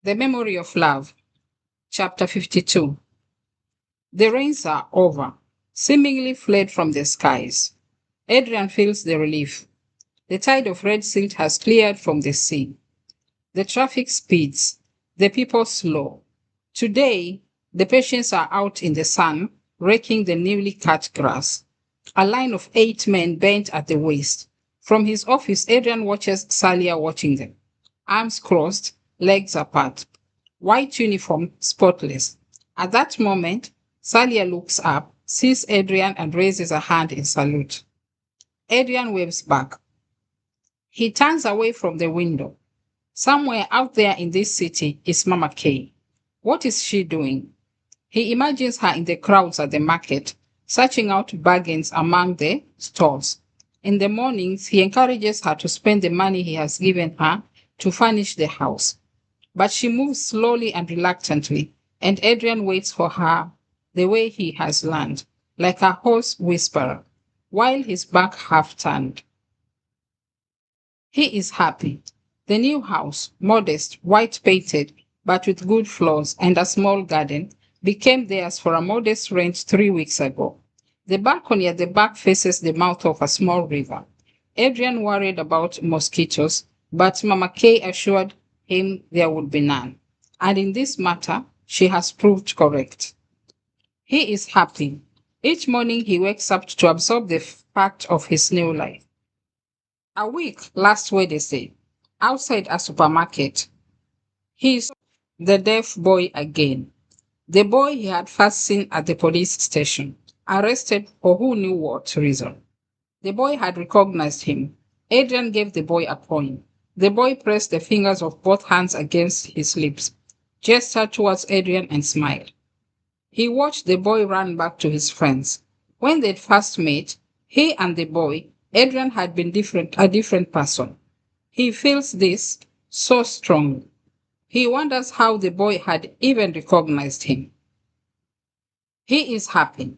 The Memory of Love, Chapter 52. The rains are over, seemingly fled from the skies. Adrian feels the relief. The tide of red silt has cleared from the sea. The traffic speeds. The people slow. Today, the patients are out in the sun, raking the newly cut grass. A line of 8 men bent at the waist. From his office, Adrian watches Salia watching them. Arms crossed, legs apart. White uniform, spotless. At that moment, Salia looks up, sees Adrian, and raises a hand in salute. Adrian waves back. He turns away from the window. Somewhere out there in this city is Mama Kay. What is she doing? He imagines her in the crowds at the market, searching out bargains among the stalls. In the mornings, he encourages her to spend the money he has given her to furnish the house. But she moves slowly and reluctantly, and Adrian waits for her the way he has learned, like a hoarse whisperer, while his back half turned. He is happy. The new house, modest, white painted, but with good floors and a small garden, became theirs for a modest rent 3 weeks ago. The balcony at the back faces the mouth of a small river. Adrian worried about mosquitoes, but Mama Kay assured him there would be none. And in this matter, she has proved correct. He is happy. Each morning he wakes up to absorb the fact of his new life. A week last Wednesday, outside a supermarket, he saw the deaf boy again. The boy he had first seen at the police station, arrested for who knew what reason. The boy had recognized him. Adrian gave the boy a coin. The boy pressed the fingers of both hands against his lips, gestured towards Adrian, and smiled. He watched the boy run back to his friends. When they'd first met, he and the boy, Adrian had been a different person. He feels this so strongly. He wonders how the boy had even recognized him. He is happy,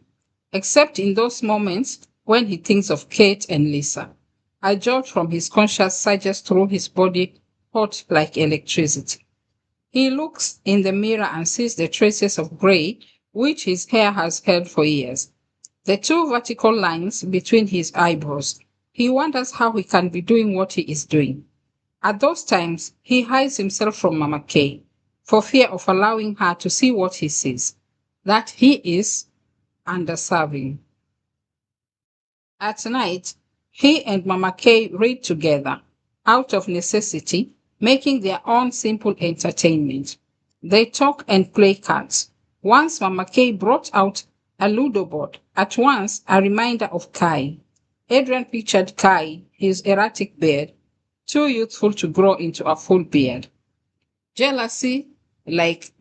except in those moments when he thinks of Kate and Lisa. A jolt from his conscience surges through his body, hot like electricity. He looks in the mirror and sees the traces of gray which his hair has held for years. The two vertical lines between his eyebrows. He wonders how he can be doing what he is doing. At those times, he hides himself from Mama Kay for fear of allowing her to see what he sees, that he is underserving. At night, he and Mama Kay read together, out of necessity, making their own simple entertainment. They talk and play cards. Once Mama Kay brought out a Ludo board, at once a reminder of Kai. Adrian pictured Kai, his erratic beard, too youthful to grow into a full beard. Jealousy, like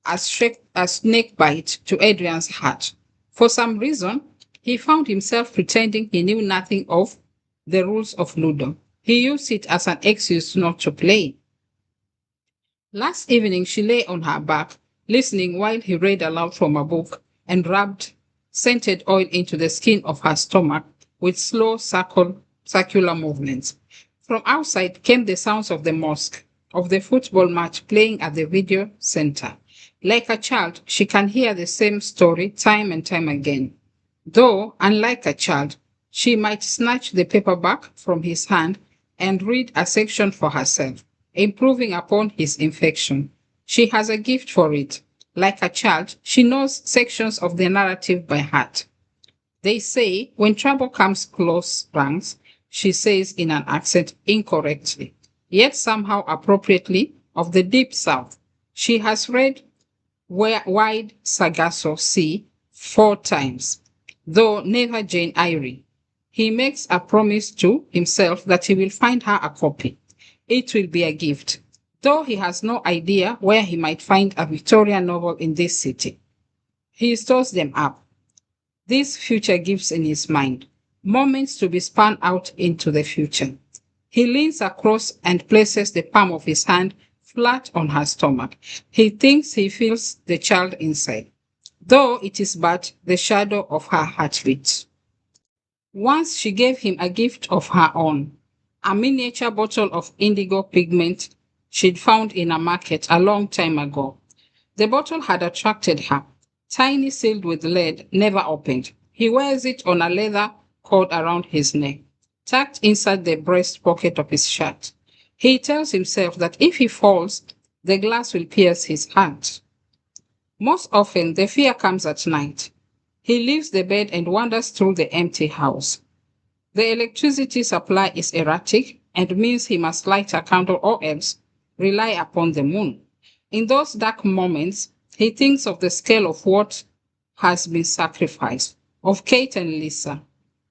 a snake bite to Adrian's heart. For some reason, he found himself pretending he knew nothing of the rules of Ludo. He used it as an excuse not to play. Last evening, she lay on her back, listening while he read aloud from a book and rubbed scented oil into the skin of her stomach with slow circular movements. From outside came the sounds of the mosque, of the football match playing at the video center. Like a child, she can hear the same story time and time again. Though, unlike a child, she might snatch the paperback from his hand and read a section for herself, improving upon his infection. She has a gift for it. Like a child, she knows sections of the narrative by heart. They say, when trouble comes close ranks, she says in an accent incorrectly, yet somehow appropriately, of the deep south. She has read Wide Sargasso Sea 4 times, though never Jane Eyre. He makes a promise to himself that he will find her a copy. It will be a gift, though he has no idea where he might find a Victorian novel in this city. He stores them up. These future gifts in his mind, moments to be spun out into the future. He leans across and places the palm of his hand flat on her stomach. He thinks he feels the child inside, though it is but the shadow of her heartbeat. Once she gave him a gift of her own, a miniature bottle of indigo pigment she'd found in a market a long time ago. The bottle had attracted her. Tiny, sealed with lead, never opened. He wears it on a leather cord around his neck, tucked inside the breast pocket of his shirt. He tells himself that if he falls, the glass will pierce his heart. Most often, the fear comes at night. He leaves the bed and wanders through the empty house. The electricity supply is erratic and means he must light a candle or else rely upon the moon. In those dark moments, he thinks of the scale of what has been sacrificed, of Kate and Lisa,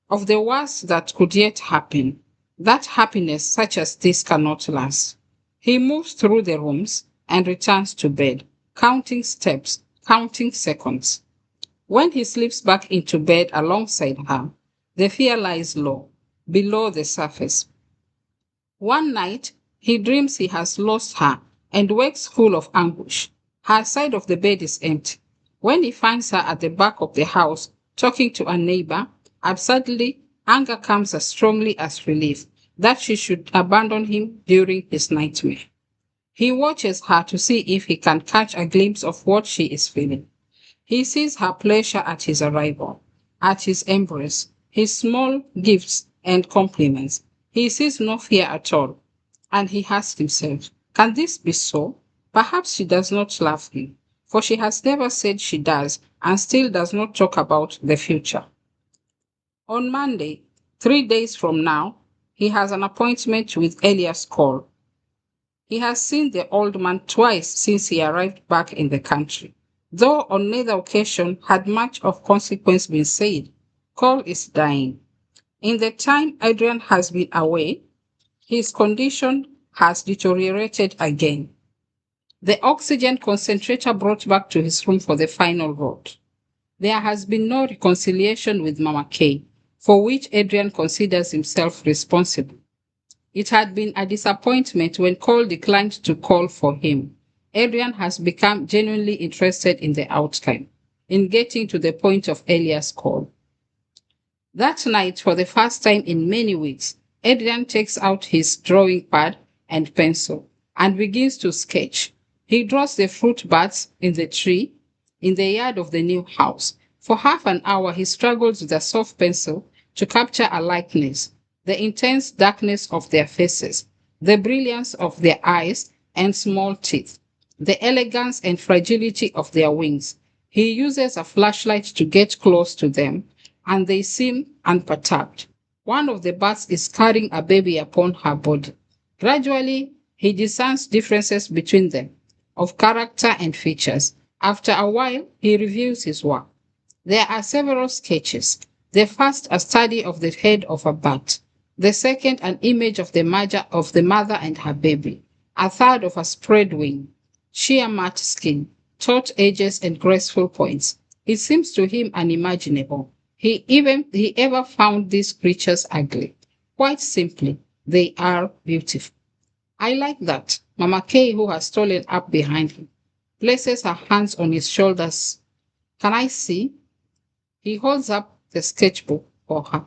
of the worst that could yet happen. That happiness such as this cannot last. He moves through the rooms and returns to bed, counting steps, counting seconds. When he slips back into bed alongside her, the fear lies low, below the surface. One night, he dreams he has lost her and wakes full of anguish. Her side of the bed is empty. When he finds her at the back of the house, talking to a neighbor, absurdly, anger comes as strongly as relief that she should abandon him during his nightmare. He watches her to see if he can catch a glimpse of what she is feeling. He sees her pleasure at his arrival, at his embrace, his small gifts and compliments. He sees no fear at all, and he asks himself, can this be so? Perhaps she does not love him, for she has never said she does and still does not talk about the future. On Monday, 3 days from now, he has an appointment with Elias Cole. He has seen the old man twice since he arrived back in the country. Though on neither occasion had much of consequence been said, Cole is dying. In the time Adrian has been away, his condition has deteriorated again. The oxygen concentrator brought back to his room for the final vote. There has been no reconciliation with Mama Kay, for which Adrian considers himself responsible. It had been a disappointment when Cole declined to call for him. Adrian has become genuinely interested in the outcome, in getting to the point of Elias' call. That night, for the first time in many weeks, Adrian takes out his drawing pad and pencil and begins to sketch. He draws the fruit bats in the tree in the yard of the new house. For half an hour, he struggles with a soft pencil to capture a likeness, the intense darkness of their faces, the brilliance of their eyes and small teeth, the elegance and fragility of their wings. He uses a flashlight to get close to them, and they seem unperturbed. One of the bats is carrying a baby upon her body. Gradually, he discerns differences between them, of character and features. After a while, he reviews his work. There are several sketches. The first, a study of the head of a bat. The second, an image of the mother and her baby. A third of a spread wing, sheer matte skin, taut edges and graceful points. It seems to him unimaginable. He ever found these creatures ugly. Quite simply, they are beautiful. I like that. Mama Kay, who has stolen up behind him, places her hands on his shoulders. Can I see? He holds up the sketchbook for her.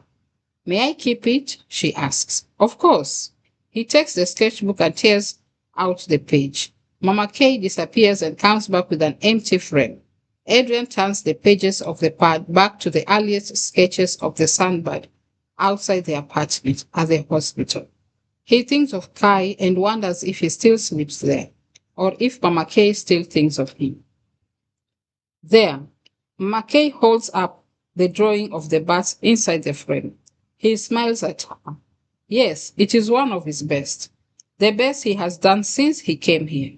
May I keep it? She asks. Of course. He takes the sketchbook and tears out the page. Mama Kay disappears and comes back with an empty frame. Adrian turns the pages of the pad back to the earliest sketches of the sunbird outside the apartment at the hospital. He thinks of Kai and wonders if he still sleeps there, or if Mama Kay still thinks of him. There, Mama Kay holds up the drawing of the bats inside the frame. He smiles at her. Yes, it is one of his best. The best he has done since he came here.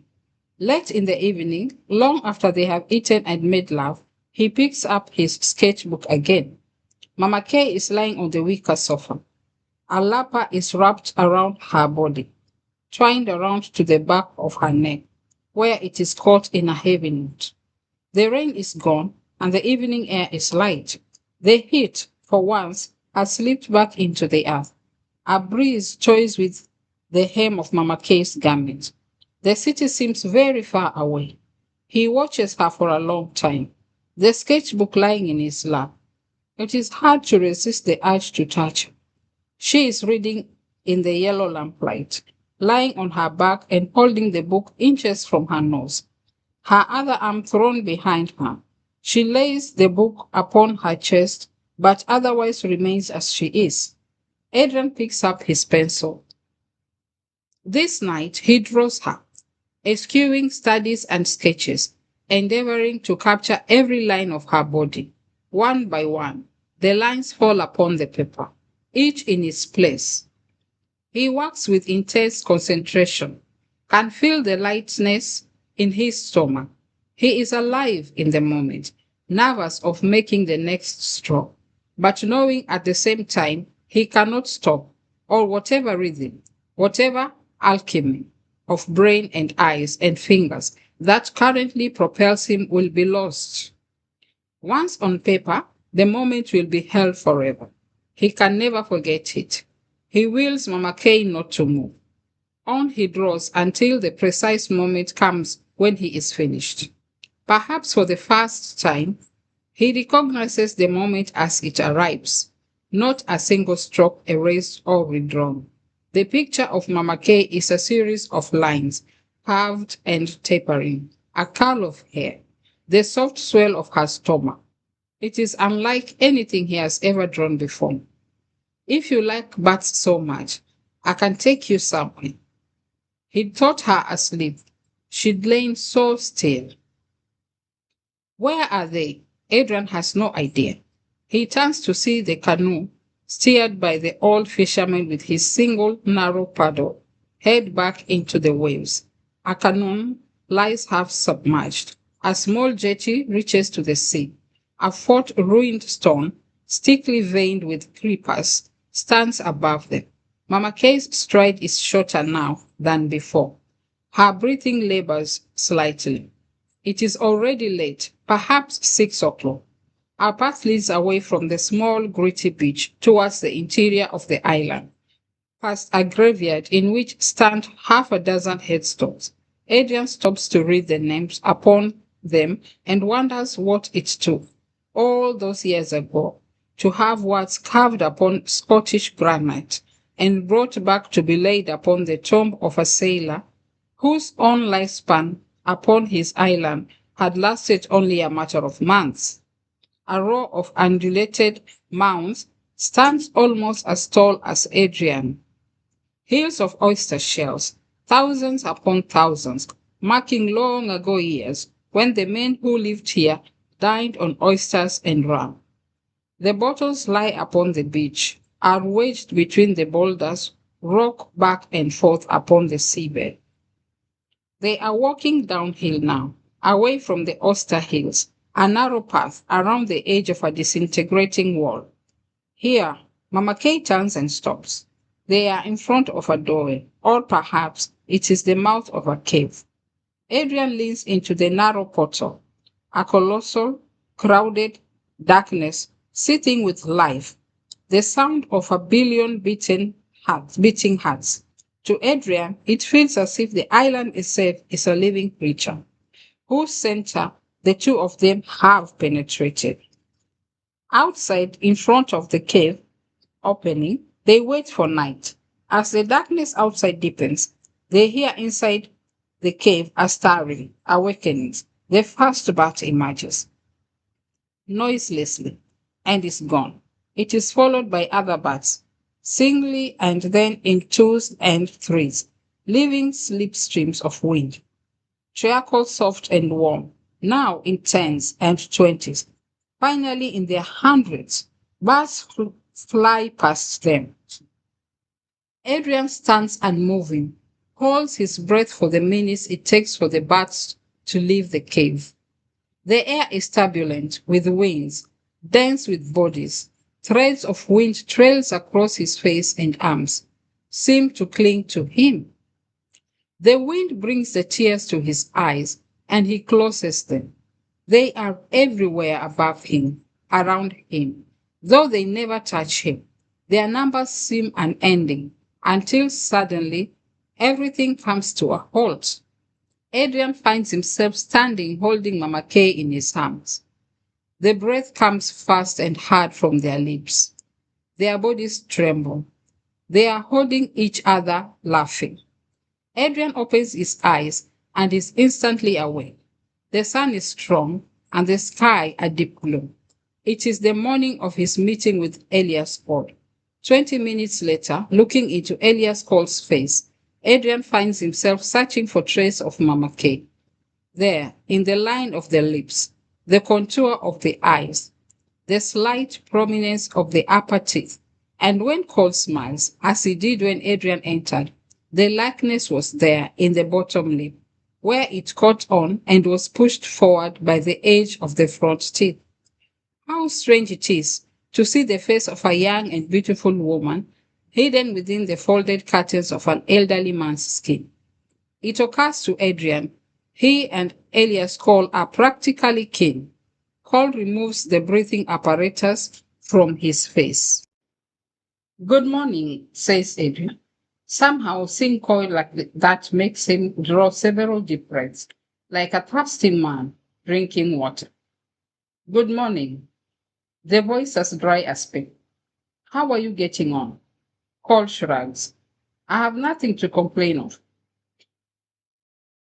Late in the evening, long after they have eaten and made love, he picks up his sketchbook again. Mama Kay is lying on the wicker sofa. A lapper is wrapped around her body, twined around to the back of her neck, where it is caught in a heavy knot. The rain is gone, and the evening air is light. The heat, for once, has slipped back into the earth. A breeze toys with the hem of Mama Kay's garment. The city seems very far away. He watches her for a long time, the sketchbook lying in his lap. It is hard to resist the urge to touch her. She is reading in the yellow lamplight, lying on her back and holding the book inches from her nose, her other arm thrown behind her. She lays the book upon her chest, but otherwise remains as she is. Adrian picks up his pencil. This night he draws her, eschewing studies and sketches, endeavoring to capture every line of her body. One by one, the lines fall upon the paper, each in its place. He works with intense concentration, can feel the lightness in his stomach. He is alive in the moment, nervous of making the next stroke, but knowing at the same time he cannot stop, or whatever rhythm, whatever alchemy of brain and eyes and fingers that currently propels him will be lost. Once on paper, the moment will be held forever. He can never forget it. He wills Mama Kay not to move. On he draws until the precise moment comes when he is finished. Perhaps for the first time, he recognizes the moment as it arrives, not a single stroke erased or redrawn. The picture of Mama Kay is a series of lines, curved and tapering, a curl of hair, the soft swell of her stomach. It is unlike anything he has ever drawn before. If you like bats so much, I can take you somewhere. He'd thought her asleep. She'd lain so still. Where are they? Adrian has no idea. He turns to see the canoe steered by the old fisherman with his single narrow paddle, head back into the waves. A canoe lies half submerged. A small jetty reaches to the sea. A fort ruined stone, thickly veined with creepers, stands above them. Mama Kay's stride is shorter now than before. Her breathing labors slightly. It is already late, perhaps 6 o'clock. Our path leads away from the small, gritty beach towards the interior of the island, past a graveyard in which stand half a dozen headstones. Adrian stops to read the names upon them and wonders what it took, all those years ago, to have words carved upon Scottish granite and brought back to be laid upon the tomb of a sailor whose own lifespan upon his island had lasted only a matter of months. A row of undulated mounds stands almost as tall as Adrian. Hills of oyster shells, thousands upon thousands, marking long ago years when the men who lived here dined on oysters and rum. The bottles lie upon the beach, are wedged between the boulders, rock back and forth upon the seabed. They are walking downhill now, away from the oyster hills, a narrow path around the edge of a disintegrating wall. Here, Mama Kay turns and stops. They are in front of a doorway, or perhaps it is the mouth of a cave. Adrian leans into the narrow portal, a colossal, crowded darkness sitting with life, the sound of a billion beating hearts. To Adrian, it feels as if the island itself is a living creature, whose center the two of them have penetrated. Outside, in front of the cave opening, they wait for night. As the darkness outside deepens, they hear inside the cave a stirring, awakenings. The first bat emerges noiselessly and is gone. It is followed by other bats, singly and then in twos and threes, leaving slipstreams of wind. Trickle soft and warm, now in tens and twenties, finally in their hundreds. Birds fly past them. Adrian stands unmoving, holds his breath for the minutes it takes for the birds to leave the cave. The air is turbulent with winds, dense with bodies. Threads of wind trails across his face and arms, seem to cling to him. The wind brings the tears to his eyes, and he closes them. They are everywhere above him, around him, though they never touch him. Their numbers seem unending, until suddenly everything comes to a halt. Adrian finds himself standing holding Mama Kay in his arms. The breath comes fast and hard from their lips. Their bodies tremble. They are holding each other, laughing. Adrian opens his eyes and is instantly awake. The sun is strong and the sky a deep blue. It is the morning of his meeting with Elias Cole. 20 minutes later, looking into Elias Cole's face, Adrian finds himself searching for trace of Mama Kay. There, in the line of the lips, the contour of the eyes, the slight prominence of the upper teeth, and when Cole smiles, as he did when Adrian entered, the likeness was there in the bottom lip, where it caught on and was pushed forward by the edge of the front teeth. How strange it is to see the face of a young and beautiful woman hidden within the folded curtains of an elderly man's skin. It occurs to Adrian. He and Elias Cole are practically kin. Cole removes the breathing apparatus from his face. Good morning, says Adrian. Somehow, seeing Cole like that makes him draw several deep breaths, like a thirsty man drinking water. Good morning. The voice as dry as paper. How are you getting on? Cole shrugs. I have nothing to complain of.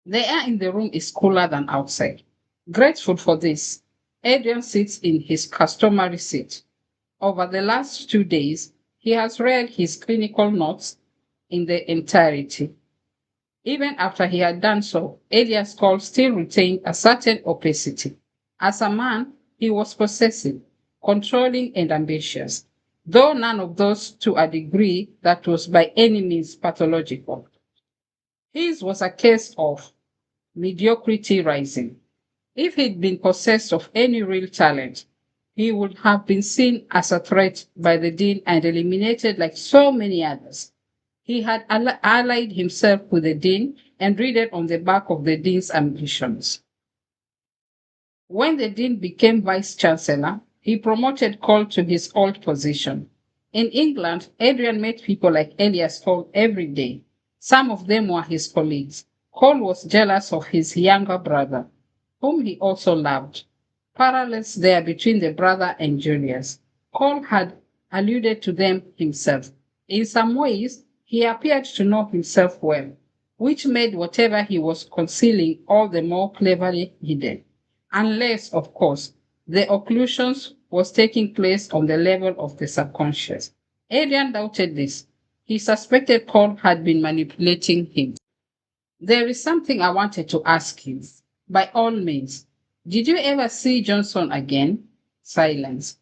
The air in the room is cooler than outside. Grateful for this, Adrian sits in his customary seat. Over the last 2 days, he has read his clinical notes in their entirety. Even after he had done so, Elias Cole still retained a certain opacity. As a man, he was possessive, controlling, and ambitious, though none of those to a degree that was by any means pathological. His was a case of mediocrity rising. If he'd been possessed of any real talent, he would have been seen as a threat by the dean and eliminated like so many others. He had allied himself with the dean and ridden on the back of the dean's ambitions. When the dean became vice chancellor, he promoted Cole to his old position. In England, Adrian met people like Elias Cole every day. Some of them were his colleagues. Cole was jealous of his younger brother, whom he also loved. Parallels there between the brother and Julius. Cole had alluded to them himself. In some ways, he appeared to know himself well, which made whatever he was concealing all the more cleverly hidden. Unless, of course, the occlusions was taking place on the level of the subconscious. Adrian doubted this. He suspected Cole had been manipulating him. There is something I wanted to ask you. By all means, did you ever see Johnson again? Silence.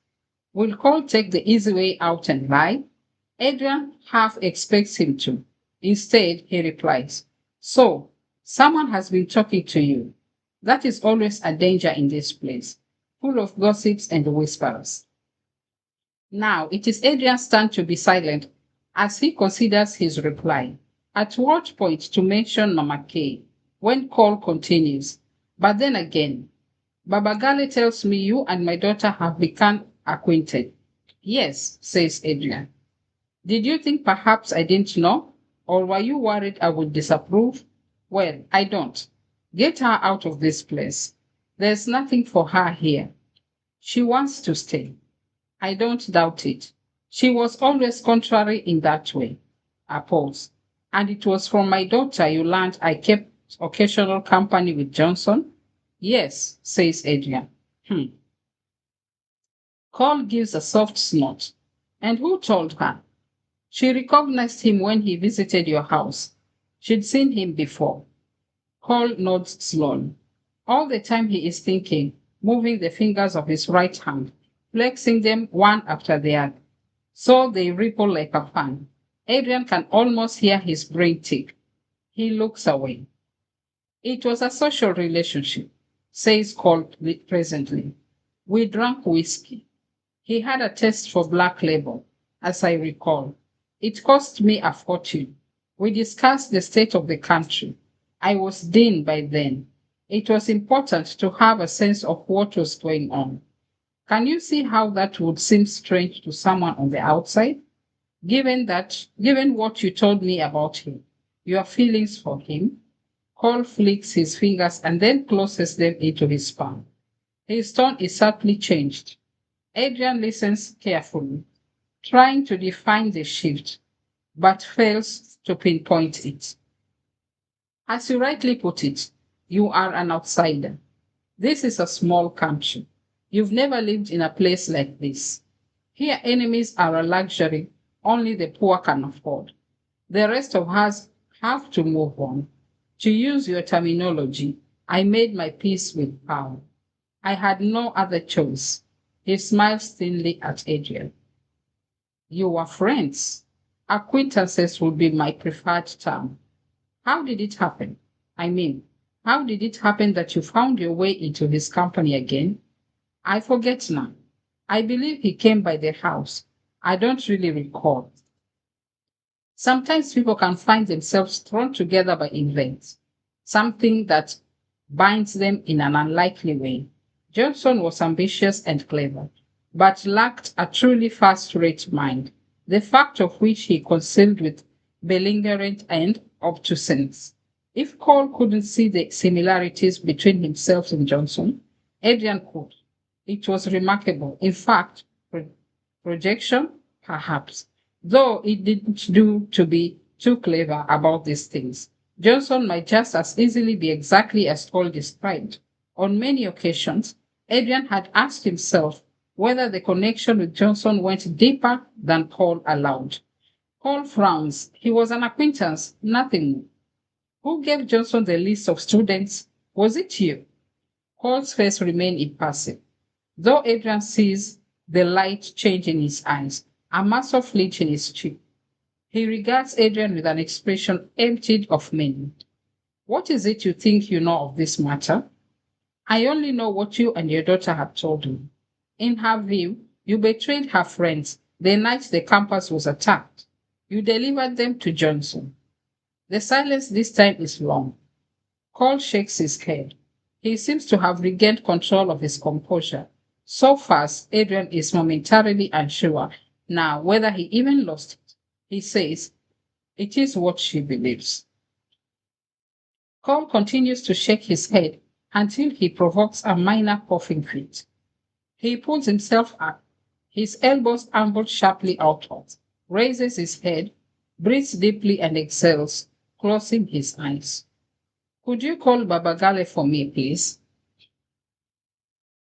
Will Cole take the easy way out and lie? Adrian half expects him to. Instead, he replies, so, someone has been talking to you. That is always a danger in this place, full of gossips and whisperers. Now it is Adrian's turn to be silent as he considers his reply. At what point to mention Mama Kay? When Cole continues. But then again, Baba Gale tells me you and my daughter have become acquainted. Yes, says Adrian. Did you think perhaps I didn't know? Or were you worried I would disapprove? Well, I don't. Get her out of this place. There's nothing for her here. She wants to stay. I don't doubt it. She was always contrary in that way. A pause. And it was from my daughter you learned I kept occasional company with Johnson? Yes, says Adrian. Cole gives a soft snort. And who told her? She recognized him when he visited your house. She'd seen him before. Cole nods slowly. All the time he is thinking, moving the fingers of his right hand, flexing them one after the other. So they ripple like a fan. Adrian can almost hear his brain tick. He looks away. It was a social relationship, says Cole presently. We drank whiskey. He had a taste for Black Label, as I recall. It cost me a fortune. We discussed the state of the country. I was dean by then. It was important to have a sense of what was going on. Can you see how that would seem strange to someone on the outside? Given what you told me about him, your feelings for him, Cole flicks his fingers and then closes them into his palm. His tone is subtly changed. Adrian listens carefully, trying to define the shift, but fails to pinpoint it. As you rightly put it, you are an outsider. This is a small country. You've never lived in a place like this. Here, enemies are a luxury only the poor can afford. The rest of us have to move on. To use your terminology, I made my peace with power. I had no other choice. He smiled thinly at Adrian. You were friends. Acquaintances would be my preferred term. How did it happen? I mean, how did it happen that you found your way into his company again? I forget now. I believe he came by the house. I don't really recall. Sometimes people can find themselves thrown together by events, something that binds them in an unlikely way. Johnson was ambitious and clever, but lacked a truly first rate mind, the fact of which he concealed with belligerent and obtuseness. If Cole couldn't see the similarities between himself and Johnson, Adrian could. It was remarkable. In fact, projection, perhaps, though it didn't do to be too clever about these things. Johnson might just as easily be exactly as Paul described. On many occasions, Adrian had asked himself whether the connection with Johnson went deeper than Paul allowed. Paul frowns. He was an acquaintance, nothing more. Who gave Johnson the list of students? Was it you? Paul's face remained impassive. Though Adrian sees the light change in his eyes, a muscle flinch in his cheek, he regards Adrian with an expression emptied of meaning. What is it you think you know of this matter? I only know what you and your daughter have told me. In her view, you betrayed her friends the night the campus was attacked. You delivered them to Johnson. The silence this time is long. Cole shakes his head. He seems to have regained control of his composure. So fast, Adrian is momentarily unsure now whether he even lost it. He says, it is what she believes. Cole continues to shake his head until he provokes a minor coughing fit. He pulls himself up, his elbows angled sharply outward, raises his head, breathes deeply and exhales, closing his eyes. Could you call Baba Gale for me, please?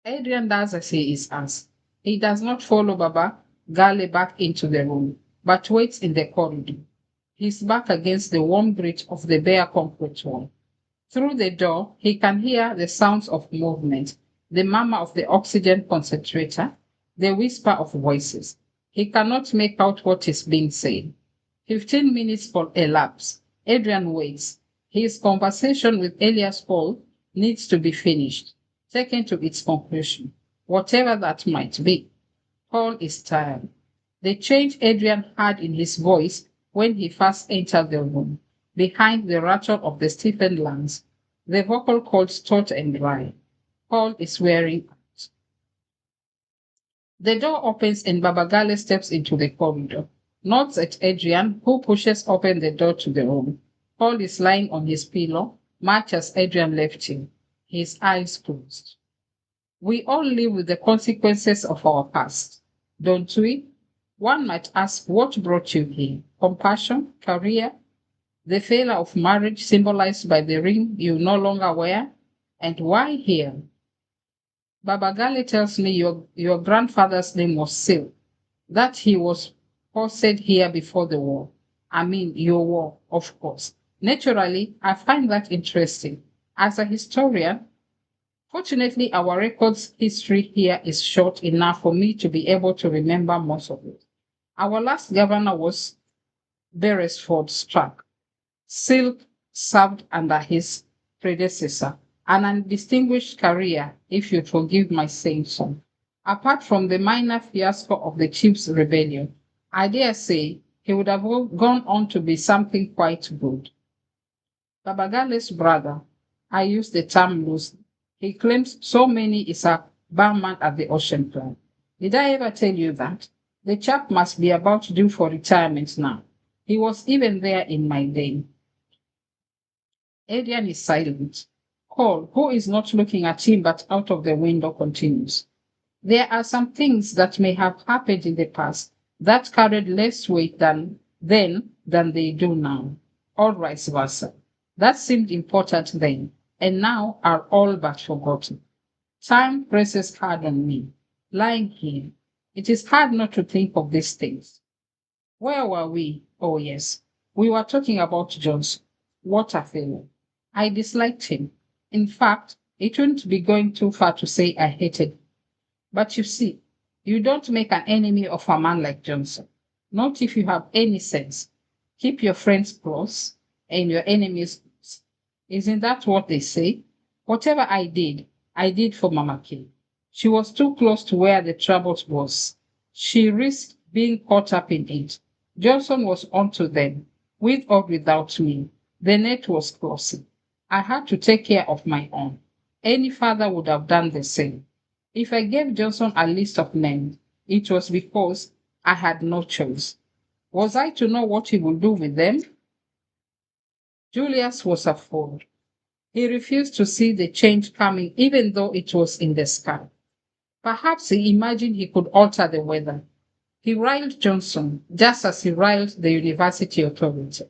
Adrian does as he is asked. He does not follow Baba Gale back into the room, but waits in the corridor, his back against the warm grit of the bare concrete wall. Through the door, he can hear the sounds of movement, the murmur of the oxygen concentrator, the whisper of voices. He cannot make out what is being said. 15 minutes elapse. Adrian waits. His conversation with Elias Paul needs to be finished, taken to its conclusion, whatever that might be. Paul is tired. The change Adrian heard in his voice when he first entered the room, behind the rattle of the stiffened lungs, the vocal cords taut and dry. Paul is wearing out. The door opens and Babagale steps into the corridor, nods at Adrian, who pushes open the door to the room. Paul is lying on his pillow, much as Adrian left him, his eyes closed. We all live with the consequences of our past, don't we? One might ask what brought you here? Compassion, career, the failure of marriage symbolized by the ring you no longer wear? And why here? Babagale tells me your grandfather's name was Sil, that he was posted here before the war. I mean, your war, of course. Naturally, I find that interesting. As a historian, fortunately, our records history here is short enough for me to be able to remember most of it. Our last governor was Beresford Struck. Silk served under his predecessor, an undistinguished career, if you forgive my saying so. Apart from the minor fiasco of the Chiefs' rebellion, I dare say he would have gone on to be something quite good. Babagale's brother, I use the term loosely, he claims so many is a barman at the Ocean Club. Did I ever tell you that? The chap must be about due for retirement now. He was even there in my day. Adrian is silent. Cole, who is not looking at him but out of the window, continues. There are some things that may have happened in the past that carried less weight than then than they do now, or vice versa. that seemed important then, and now are all but forgotten. Time presses hard on me, lying here. It is hard not to think of these things. Where were we? Oh, yes. We were talking about Johnson. What a fellow. I disliked him. In fact, it wouldn't be going too far to say I hated him. But you see, you don't make an enemy of a man like Johnson. Not if you have any sense. Keep your friends close and your enemies close. Isn't that what they say? Whatever I did for Mama K. She was too close to where the trouble was. She risked being caught up in it. Johnson was onto them, with or without me. The net was closing. I had to take care of my own. Any father would have done the same. If I gave Johnson a list of names, it was because I had no choice. Was I to know what he would do with them? Julius was a fool. He refused to see the change coming, even though it was in the sky. Perhaps he imagined he could alter the weather. He riled Johnson just as he riled the university authority.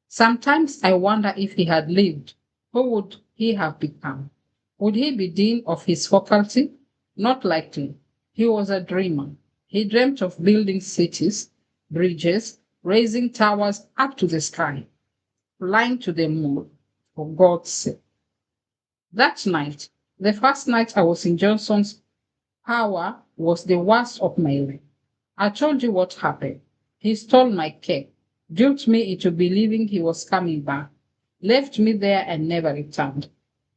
Sometimes I wonder if he had lived, who would he have become? Would he be dean of his faculty? Not likely. He was a dreamer. He dreamt of building cities, bridges, raising towers up to the sky, flying to the moon, for God's sake. That night, the first night I was in Johnson's power, was the worst of my life. I told you what happened. He stole my cake, duped me into believing he was coming back, left me there and never returned.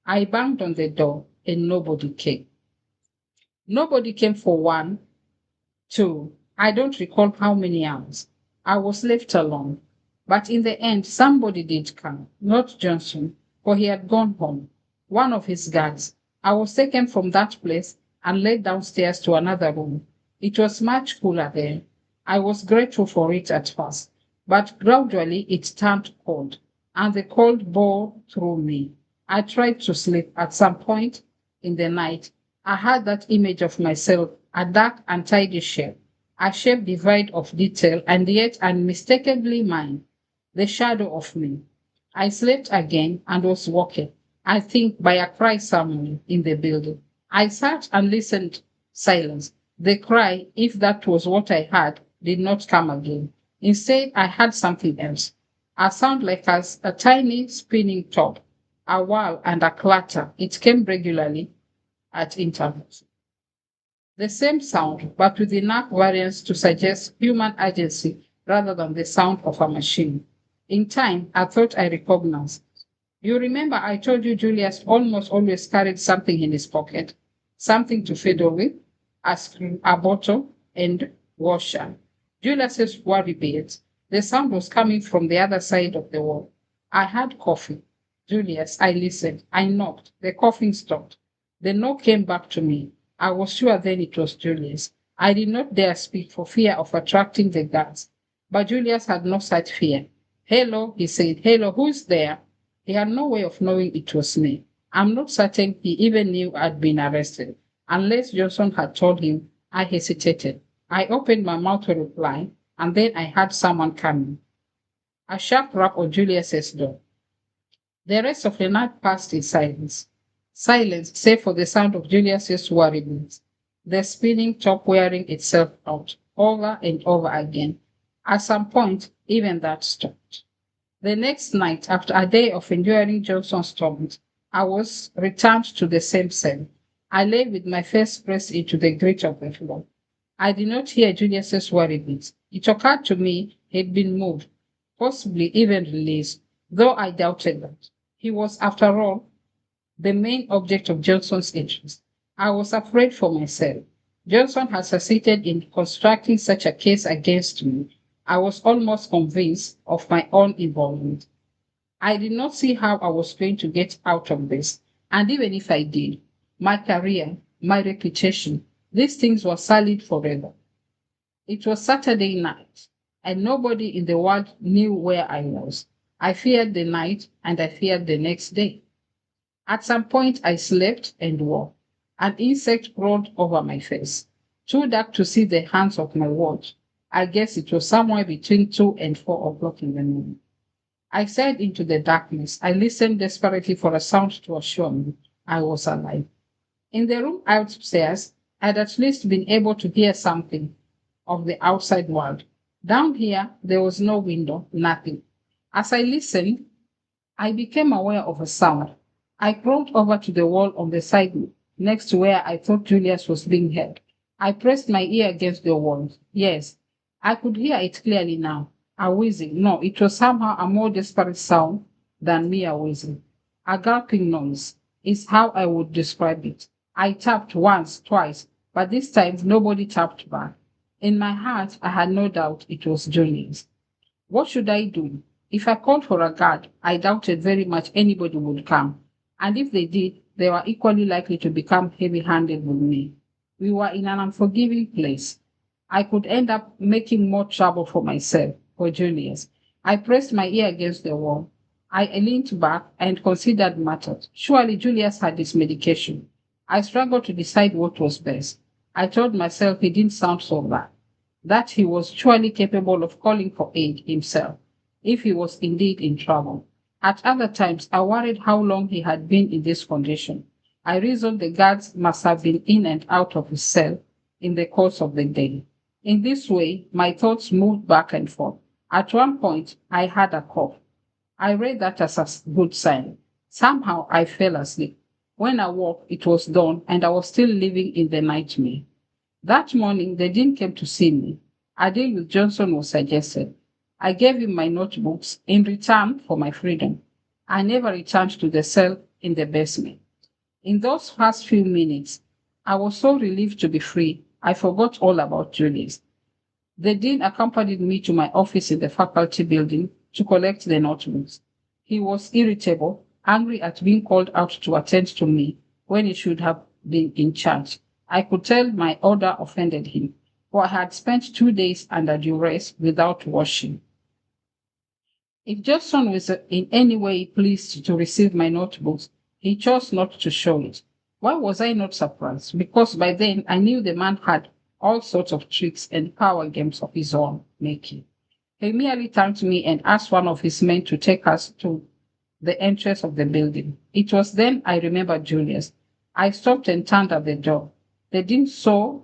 I banged on the door and nobody came. Nobody came for 1, 2, I don't recall how many hours. I was left alone. But in the end, somebody did come, not Johnson, for he had gone home. One of his guards. I was taken from that place and led downstairs to another room. It was much cooler there. I was grateful for it at first, but gradually it turned cold, and the cold bore through me. I tried to sleep. At some point in the night, I had that image of myself, a dark, untidy shape, a shape devoid of detail and yet unmistakably mine, the shadow of me. I slept again and was woken, I think, by a cry somewhere in the building. I sat and listened, silence. The cry, if that was what I heard, did not come again. Instead, I heard something else. A sound like a tiny spinning top, a whirl and a clatter. It came regularly at intervals. The same sound, but with enough variance to suggest human agency rather than the sound of a machine. In time, I thought I recognized. You remember I told you Julius almost always carried something in his pocket, something to fiddle with, a screw, a bottle, and washer. Julius's worry beads. The sound was coming from the other side of the wall. I had coffee. Julius, I listened. I knocked. The coughing stopped. The knock came back to me. I was sure then it was Julius. I did not dare speak for fear of attracting the guards. But Julius had no such fear. Hello, he said. Hello, who's there? He had no way of knowing it was me. I'm not certain he even knew I'd been arrested. Unless Johnson had told him, I hesitated. I opened my mouth to reply, and then I heard someone coming. A sharp rap on Julius's door. The rest of the night passed in silence. Silence, save for the sound of Julius's worry beads, the spinning top wearing itself out, over and over again. At some point, even that stopped. The next night, after a day of enduring Johnson's torment, I was returned to the same cell. I lay with my face pressed into the grit of the floor. I did not hear Julius's worry beads. It occurred to me he'd been moved, possibly even released, though I doubted that. He was, after all, the main object of Johnson's interest. I was afraid for myself. Johnson had succeeded in constructing such a case against me. I was almost convinced of my own involvement. I did not see how I was going to get out of this, and even if I did, my career, my reputation, these things were solid forever. It was Saturday night, and nobody in the world knew where I was. I feared the night, and I feared the next day. At some point, I slept and woke. An insect crawled over my face, too dark to see the hands of my watch. I guess it was somewhere between 2 and 4 o'clock in the morning. I stared into the darkness. I listened desperately for a sound to assure me I was alive. In the room upstairs, I'd at least been able to hear something of the outside world. Down here, there was no window, nothing. As I listened, I became aware of a sound. I crawled over to the wall on the side next to where I thought Julius was being held. I pressed my ear against the wall. Yes, I could hear it clearly now. A wheezing. No, it was somehow a more desperate sound than mere wheezing. A gulping noise is how I would describe it. I tapped once, twice, but this time nobody tapped back. In my heart, I had no doubt it was Julius. What should I do? If I called for a guard, I doubted very much anybody would come. And if they did, they were equally likely to become heavy handed with me. We were in an unforgiving place. I could end up making more trouble for myself, for Julius. I pressed my ear against the wall. I leaned back and considered matters. Surely Julius had his medication. I struggled to decide what was best. I told myself he didn't sound so bad, that he was surely capable of calling for aid himself if he was indeed in trouble. At other times, I worried how long he had been in this condition. I reasoned the guards must have been in and out of his cell in the course of the day. In this way, my thoughts moved back and forth. At one point, I had a cough. I read that as a good sign. Somehow, I fell asleep. When I woke, it was dawn, and I was still living in the nightmare. That morning, the dean came to see me. A deal with Johnson was suggested. I gave him my notebooks in return for my freedom. I never returned to the cell in the basement. In those first few minutes, I was so relieved to be free, I forgot all about Julius. The dean accompanied me to my office in the faculty building to collect the notebooks. He was irritable, angry at being called out to attend to me when he should have been in charge. I could tell my order offended him, for I had spent 2 days under duress without washing. If Johnson was in any way pleased to receive my notebooks, he chose not to show it. Why was I not surprised? Because by then I knew the man had all sorts of tricks and power games of his own making. He merely thanked me and asked one of his men to take us to the entrance of the building. It was then I remembered Julius. I stopped and turned at the door. The dean saw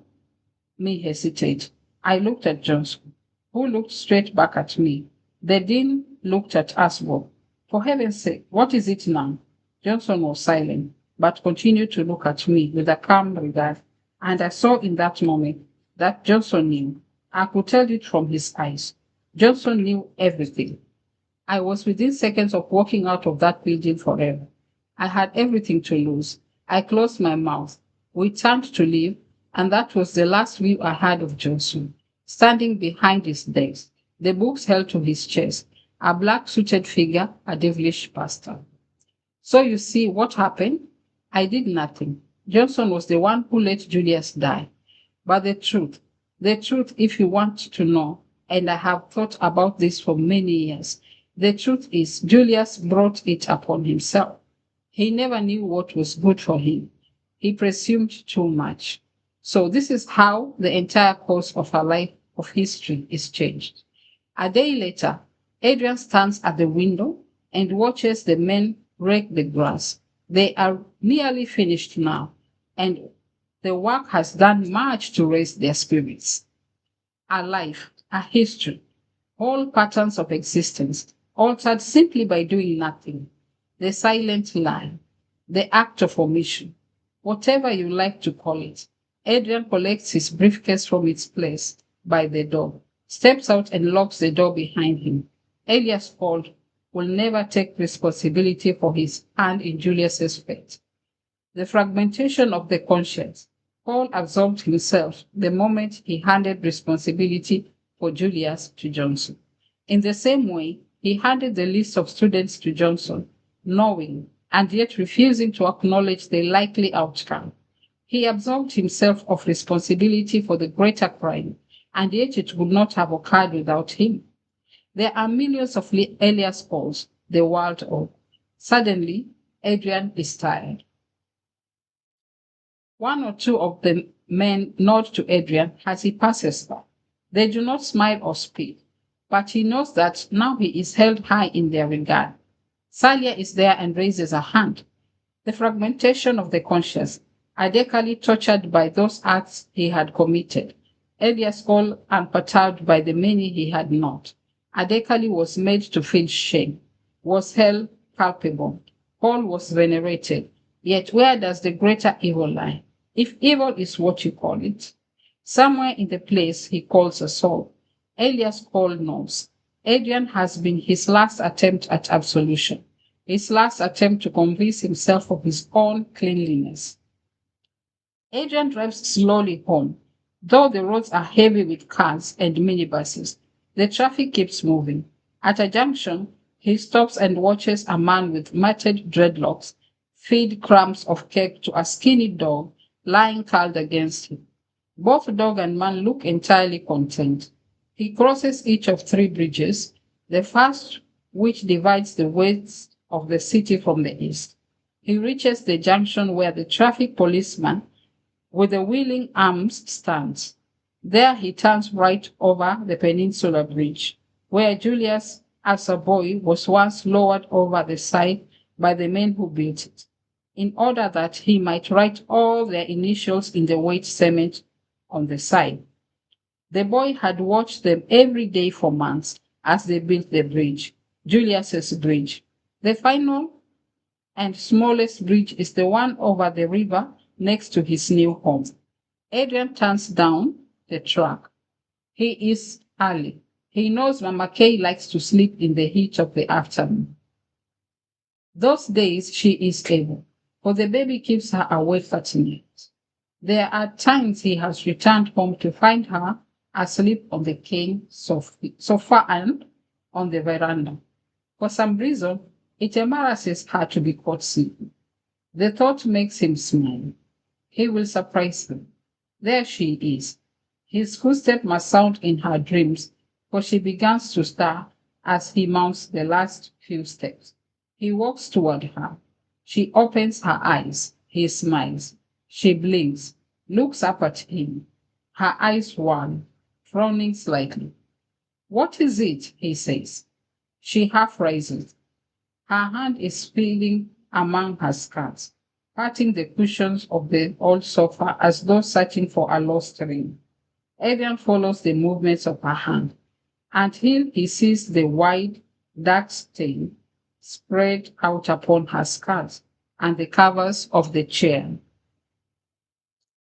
me hesitate. I looked at Johnson, who looked straight back at me. The dean looked at us both. For heaven's sake, what is it now? Johnson was silent, but continued to look at me with a calm regard, and I saw in that moment that Johnson knew. I could tell it from his eyes. Johnson knew everything. I was within seconds of walking out of that building forever. I had everything to lose. I closed my mouth. We turned to leave, and that was the last view I had of Johnson, standing behind his desk, the books held to his chest, a black suited figure, a devilish pastor. So you see what happened? I did nothing. Johnson was the one who let Julius die. But the truth, if you want to know, and I have thought about this for many years, the truth is Julius brought it upon himself. He never knew what was good for him. He presumed too much. So this is how the entire course of her life of history is changed. A day later, Adrian stands at the window and watches the men rake the grass. They are nearly finished now, and the work has done much to raise their spirits. A life, a history, whole patterns of existence, altered simply by doing nothing. The silent lie, the act of omission, whatever you like to call it. Adrian collects his briefcase from its place by the door, steps out and locks the door behind him. Elias Paul will never take responsibility for his hand in Julius's fate. The fragmentation of the conscience. Paul absolved himself the moment he handed responsibility for Julius to Johnson. In the same way, he handed the list of students to Johnson, knowing and yet refusing to acknowledge the likely outcome. He absolved himself of responsibility for the greater crime, and yet it would not have occurred without him. There are millions of Elias Pauls the world over. Suddenly, Adrian is tired. One or two of the men nod to Adrian as he passes by. They do not smile or speak. but he knows that now he is held high in their regard. Salia is there and raises a hand. The fragmentation of the conscious, Adekali tortured by those acts he had committed, Elias all unperturbed by the many he had not. Adekali was made to feel shame, was held culpable. Paul was venerated. Yet where does the greater evil lie? If evil is what you call it, somewhere in the place he calls a soul. Elias Paul knows. Adrian has been his last attempt at absolution, his last attempt to convince himself of his own cleanliness. Adrian drives slowly home. Though the roads are heavy with cars and minibuses, the traffic keeps moving. At a junction, he stops and watches a man with matted dreadlocks feed crumbs of cake to a skinny dog lying curled against him. Both dog and man look entirely content. He crosses each of three bridges, the first which divides the west of the city from the east. He reaches the junction where the traffic policeman with the wheeling arms stands. There he turns right over the peninsula bridge, where Julius, as a boy, was once lowered over the side by the men who built it, in order that he might write all their initials in the white cement on the side. The boy had watched them every day for months as they built the bridge, Julius's bridge. The final and smallest bridge is the one over the river next to his new home. Adrian turns down the track. He is early. He knows Mama Kay likes to sleep in the heat of the afternoon. Those days she is able, for the baby keeps her awake at night. There are times he has returned home to find her asleep on the cane sofa and on the veranda. For some reason, it embarrasses her to be caught sleeping. The thought makes him smile. He will surprise them. There she is. His footstep must sound in her dreams, for she begins to stir as he mounts the last few steps. He walks toward her. She opens her eyes. He smiles. She blinks, looks up at him. Her eyes wan, frowning slightly. "What is it?" he says. She half rises. Her hand is feeling among her skirts, patting the cushions of the old sofa as though searching for a lost ring. Adrian follows the movements of her hand until he sees the wide, dark stain spread out upon her skirts and the covers of the chair.